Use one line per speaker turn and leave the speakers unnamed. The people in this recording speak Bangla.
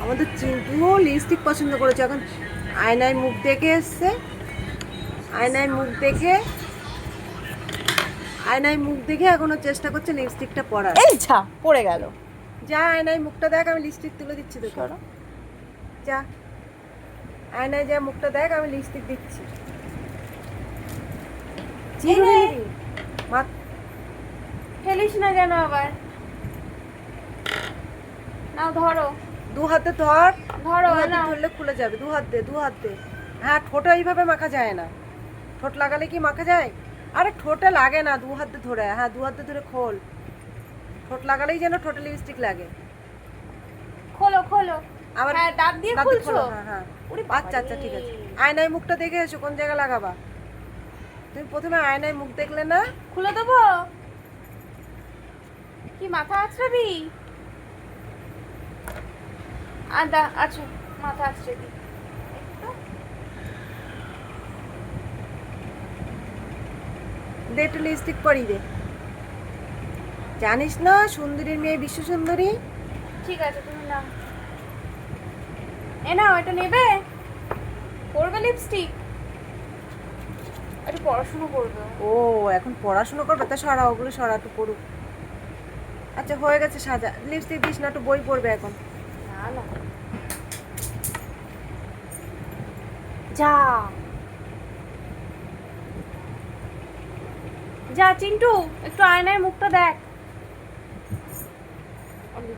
আমাদের চিন্টুও লিপস্টিক পছন্দ করেছে। এখন আয়নায় মুখ দেখে এসছে, আয়নায় মুখ দেখে এখনো চেষ্টা করছে লিপস্টিকটা পরার।
এই ছা পড়ে গেল।
যা আয়নায় মুখটা দেখ, আমি লিপস্টিক তুলে দিচ্ছি তোকে।
সরো।
যা আয়নায় যা মুখটা দেখ, আমি লিপস্টিক দিচ্ছি।
এই রে।
ফেলিস না যেন আবার। নাও ধরো।
দু হাতে ধর,
ধরো,
দু হাতে
নাও।
ধরলে খুলে যাবে। দু হাত দে, দু হাত দে। হ্যাঁ, ঠোঁটে এইভাবে মাখা যায় না। ঠোঁট লাগালে কি মাখা যায়? আরে ঠোঁটে লাগে না, দু হাতে ধরে। হ্যাঁ, দু হাতে ধরে খোল। ঠোঁট লাগালেই যেন ঠোঁটে লিপস্টিক লাগে।
খোলো খোলো।
আবার
হ্যাঁ, দাঁত দিয়ে
দাঁতে
খুলছো?
খোলো, হ্যাঁ হ্যাঁ।
ওরে
আচ্ছা আচ্ছা,
বাবারে।
ঠিক আছে। আয়নায় মুখটা দেখে এসো কোন জায়গায় লাগাবা। তুমি প্রথমে আয়নায় মুখ দেখলে না?
খুলে দেবো? কি মাথা আছড়াবি? আচ্ছা, মাথা আছড়ে দি।
দে একটু লিপস্টিক পরিয়ে দে। জানিস না সুন্দরীর মেয়ে বিশ্ব সুন্দরী?
ঠিক আছে, তুমি নাও। এ নাও, এটা নেবে? করবে লিপস্টিক? একটু পড়াশোনা করবে।
ও এখন পড়াশোনা করবে, তা সরা, ওগুলো সরা, একটু পড়ুক। আচ্ছা হয়ে গেছে সাজা। লিপস্টিক দিস না, একটু বই পড়বে এখন।
না না। যা যা চিন্টু, একটু আয়নায় মুখটা দেখ।